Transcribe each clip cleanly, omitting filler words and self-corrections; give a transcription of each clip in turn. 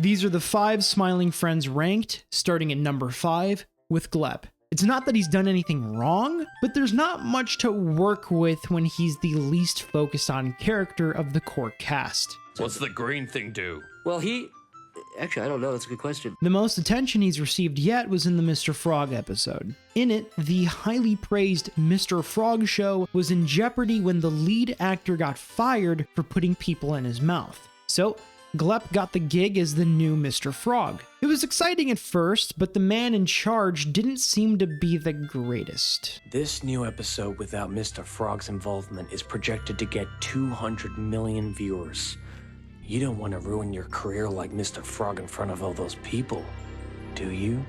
These are the 5 Smiling Friends ranked, starting at number 5 with Glep. It's not that he's done anything wrong, but there's not much to work with when he's the least focused on character of the core cast. What's the green thing do? Well, Actually, I don't know. That's a good question. The most attention he's received yet was in the Mr. Frog episode. In it, the highly praised Mr. Frog show was in jeopardy when the lead actor got fired for putting people in his mouth. So, Glep got the gig as the new Mr. Frog. It was exciting at first, but the man in charge didn't seem to be the greatest. This new episode without Mr. Frog's involvement is projected to get 200 million viewers. You don't want to ruin your career like Mr. Frog in front of all those people, do you?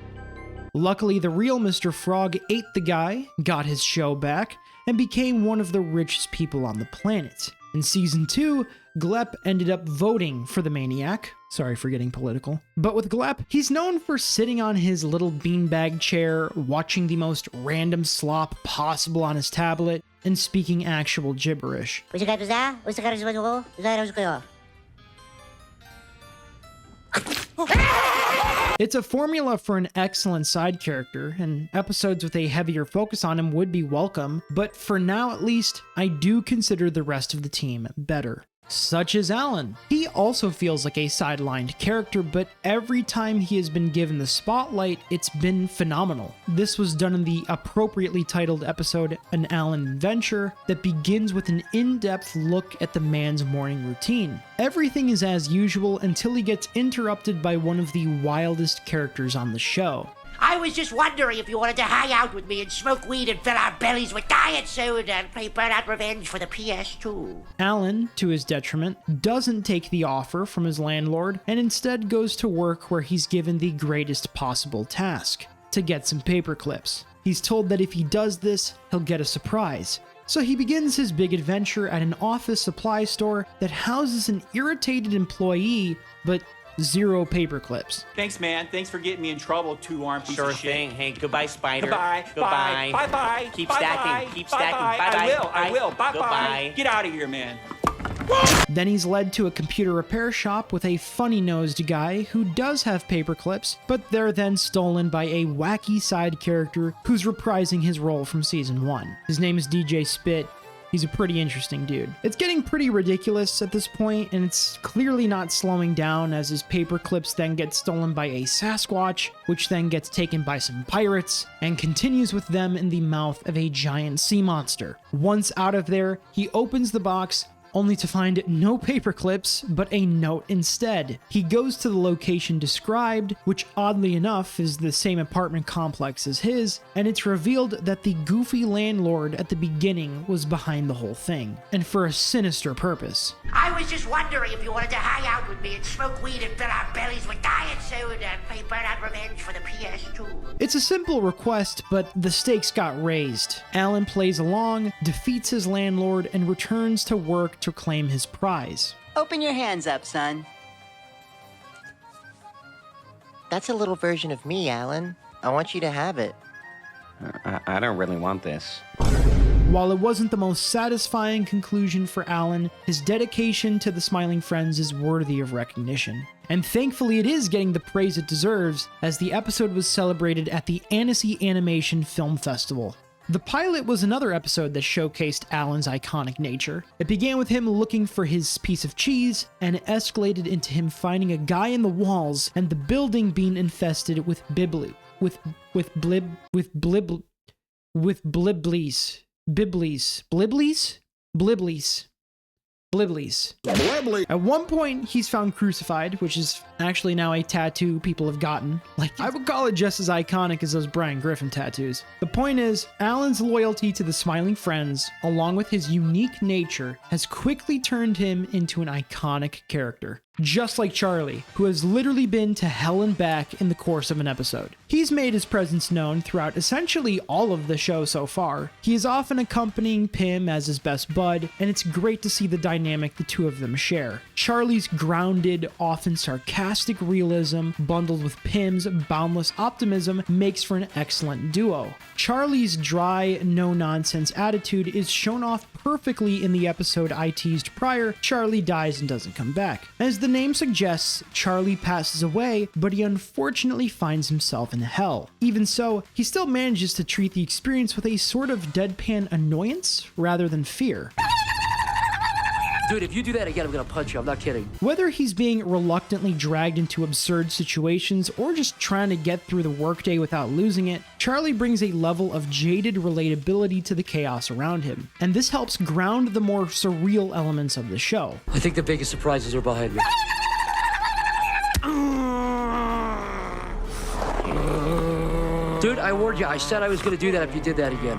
Luckily, the real Mr. Frog ate the guy, got his show back, and became one of the richest people on the planet. In season 2, Glep ended up voting for the maniac. Sorry for getting political. But with Glep, he's known for sitting on his little beanbag chair, watching the most random slop possible on his tablet, and speaking actual gibberish. It's a formula for an excellent side character, and episodes with a heavier focus on him would be welcome, but for now at least, I do consider the rest of the team better. Such as Alan. He also feels like a sidelined character, but every time he has been given the spotlight, it's been phenomenal. This was done in the appropriately titled episode, An Alan Adventure, that begins with an in-depth look at the man's morning routine. Everything is as usual until he gets interrupted by one of the wildest characters on the show. I was just wondering if you wanted to hang out with me and smoke weed and fill our bellies with diet soda and play Burnout Revenge for the PS2. Alan, to his detriment, doesn't take the offer from his landlord and instead goes to work where he's given the greatest possible task: to get some paper clips. He's told that if he does this, he'll get a surprise. So he begins his big adventure at an office supply store that houses an irritated employee, but zero paper clips. Thanks, man. Thanks for getting me in trouble, two-armed piece Sure of shit. thing. Hey, goodbye, Spider. Goodbye. Goodbye. Bye. Bye-bye. Keep Bye-bye. stacking. Keep stacking. Bye-bye. Bye-bye. I will. Bye-bye. Goodbye. Get out of here, man. Then he's led to a computer repair shop with a funny-nosed guy who does have paper clips, but they're then stolen by a wacky side character who's reprising his role from season 1. His name is DJ Spit. He's a pretty interesting dude. It's getting pretty ridiculous at this point, and it's clearly not slowing down as his paper clips then get stolen by a Sasquatch, which then gets taken by some pirates, and continues with them in the mouth of a giant sea monster. Once out of there, he opens the box, only to find no paper clips, but a note instead. He goes to the location described, which oddly enough is the same apartment complex as his, and it's revealed that the goofy landlord at the beginning was behind the whole thing, and for a sinister purpose. I was just wondering if you wanted to hang out with me and smoke weed and fill our bellies with diet soda and play Burnout Revenge for the PS2. It's a simple request, but the stakes got raised. Alan plays along, defeats his landlord, and returns to work to claim his prize. Open your hands up, son. That's a little version of me, Alan. I want you to have it. I don't really want this. While it wasn't the most satisfying conclusion for Alan, his dedication to the Smiling Friends is worthy of recognition. And thankfully it is getting the praise it deserves, as the episode was celebrated at the Annecy Animation Film Festival. The pilot was another episode that showcased Alan's iconic nature. It began with him looking for his piece of cheese, and it escalated into him finding a guy in the walls and the building being infested with bliblies. At one point, he's found crucified, which is actually now a tattoo people have gotten. Like, I would call it just as iconic as those Brian Griffin tattoos. The point is, Alan's loyalty to the Smiling Friends, along with his unique nature, has quickly turned him into an iconic character. Just like Charlie, who has literally been to hell and back in the course of an episode. He's made his presence known throughout essentially all of the show so far. He is often accompanying Pim as his best bud, and it's great to see the dynamic the two of them share. Charlie's grounded, often sarcastic realism, bundled with Pim's boundless optimism, makes for an excellent duo. Charlie's dry, no-nonsense attitude is shown off perfectly in the episode I teased prior, Charlie Dies and Doesn't Come Back, as the name suggests, Charlie passes away, but he unfortunately finds himself in hell. Even so, he still manages to treat the experience with a sort of deadpan annoyance rather than fear. Dude, if you do that again, I'm gonna punch you. I'm not kidding. Whether he's being reluctantly dragged into absurd situations or just trying to get through the workday without losing it, Charlie brings a level of jaded relatability to the chaos around him, and this helps ground the more surreal elements of the show. I think the biggest surprises are behind me. Dude, I warned you. I said I was gonna do that if you did that again.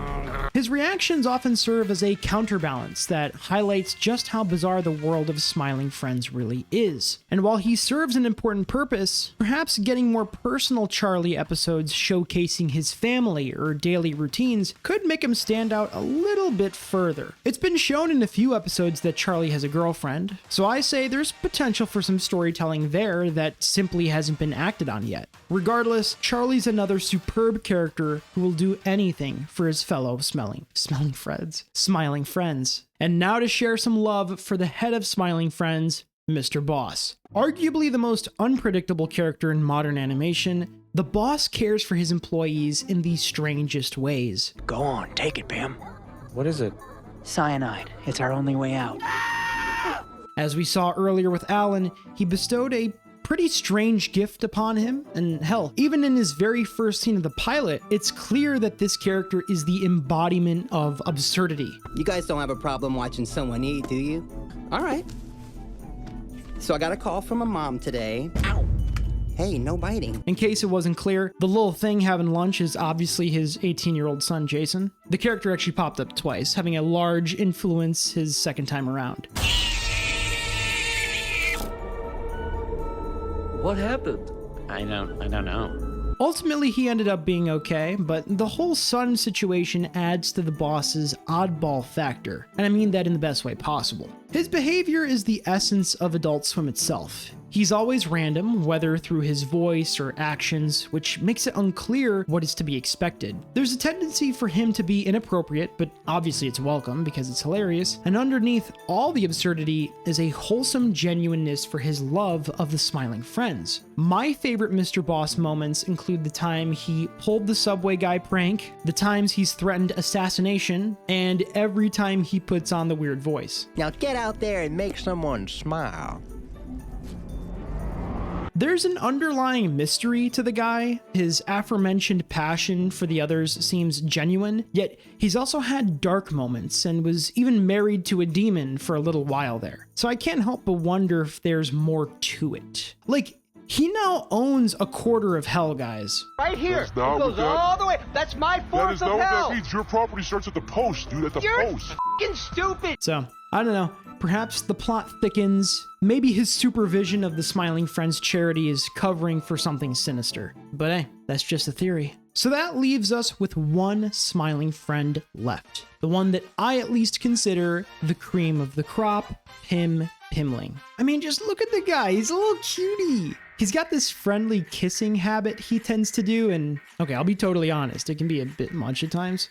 His reactions often serve as a counterbalance that highlights just how bizarre the world of Smiling Friends really is. And while he serves an important purpose, perhaps getting more personal Charlie episodes showcasing his family or daily routines could make him stand out a little bit further. It's been shown in a few episodes that Charlie has a girlfriend, so I say there's potential for some storytelling there that simply hasn't been acted on yet. Regardless, Charlie's another superb character who will do anything for his fellow Smiling Friends. And now to share some love for the head of Smiling Friends, Mr. Boss. Arguably the most unpredictable character in modern animation, the boss cares for his employees in the strangest ways. Go on, take it, Pam. What is it? Cyanide. It's our only way out. As we saw earlier with Alan, he bestowed a pretty strange gift upon him, and hell, even in his very first scene of the pilot, it's clear that this character is the embodiment of absurdity. You guys don't have a problem watching someone eat, do you? All right. So I got a call from a mom today. Ow. Hey, no biting. In case it wasn't clear, the little thing having lunch is obviously his 18-year-old son, Jason. The character actually popped up twice, having a large influence his second time around. What happened? I don't know. Ultimately, he ended up being okay, but the whole son situation adds to the boss's oddball factor, and I mean that in the best way possible. His behavior is the essence of Adult Swim itself. He's always random, whether through his voice or actions, which makes it unclear what is to be expected. There's a tendency for him to be inappropriate, but obviously it's welcome because it's hilarious, and underneath all the absurdity is a wholesome genuineness for his love of the Smiling Friends. My favorite Mr. Boss moments include the time he pulled the subway guy prank, the times he's threatened assassination, and every time he puts on the weird voice. Now get out there and make someone smile. There's an underlying mystery to the guy. His aforementioned passion for the others seems genuine, yet he's also had dark moments and was even married to a demon for a little while there. So I can't help but wonder if there's more to it. Like, he now owns a quarter of hell, guys. Right here. It goes all the way. That's my fourth of hell. That is not what that means. Your property starts at the post, dude. At the post. You're f***ing stupid. So, I don't know. Perhaps the plot thickens. Maybe his supervision of the Smiling Friends charity is covering for something sinister. But hey, that's just a theory. So that leaves us with one Smiling Friend left. The one that I at least consider the cream of the crop, Pim Pimling. I mean, just look at the guy. He's a little cutie. He's got this friendly kissing habit he tends to do, and okay, I'll be totally honest, it can be a bit much at times.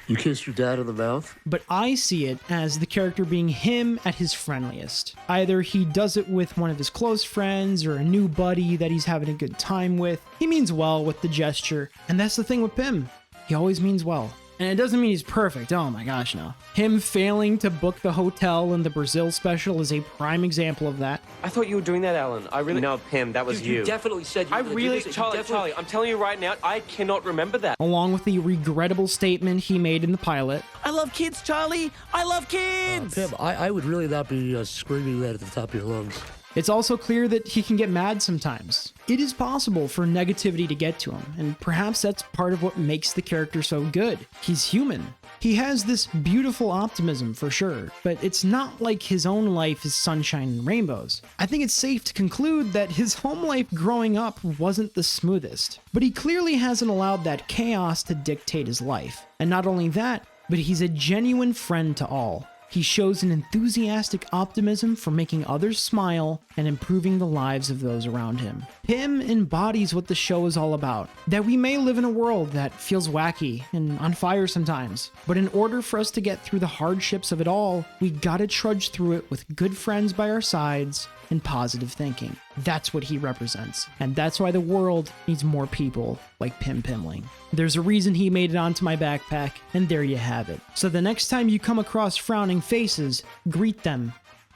You kissed your dad on the mouth? But I see it as the character being him at his friendliest. Either he does it with one of his close friends or a new buddy that he's having a good time with. He means well with the gesture, and that's the thing with Pim. He always means well. And it doesn't mean he's perfect, oh my gosh, no. Him failing to book the hotel in the Brazil special is a prime example of that. I thought you were doing that, Alan. I really... No, Pim, that was You you. definitely said you were gonna do this. Charlie, I'm telling you right now, I cannot remember that. Along with the regrettable statement he made in the pilot. I love kids, Charlie. I love kids. Pim, I would really not be screaming that at the top of your lungs. It's also clear that he can get mad sometimes. It is possible for negativity to get to him, and perhaps that's part of what makes the character so good. He's human. He has this beautiful optimism for sure, but it's not like his own life is sunshine and rainbows. I think it's safe to conclude that his home life growing up wasn't the smoothest, but he clearly hasn't allowed that chaos to dictate his life. And not only that, but he's a genuine friend to all. He shows an enthusiastic optimism for making others smile and improving the lives of those around him. Pim embodies what the show is all about, that we may live in a world that feels wacky and on fire sometimes, but in order for us to get through the hardships of it all, we gotta trudge through it with good friends by our sides and positive thinking. That's what he represents, and that's why the world needs more people like Pim Pimling. There's a reason he made it onto my backpack, and there you have it. So the next time you come across frowning faces, greet them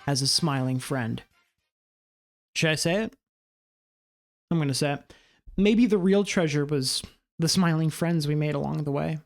as a smiling friend. Should I say it? I'm gonna say it. Maybe the real treasure was the smiling friends we made along the way.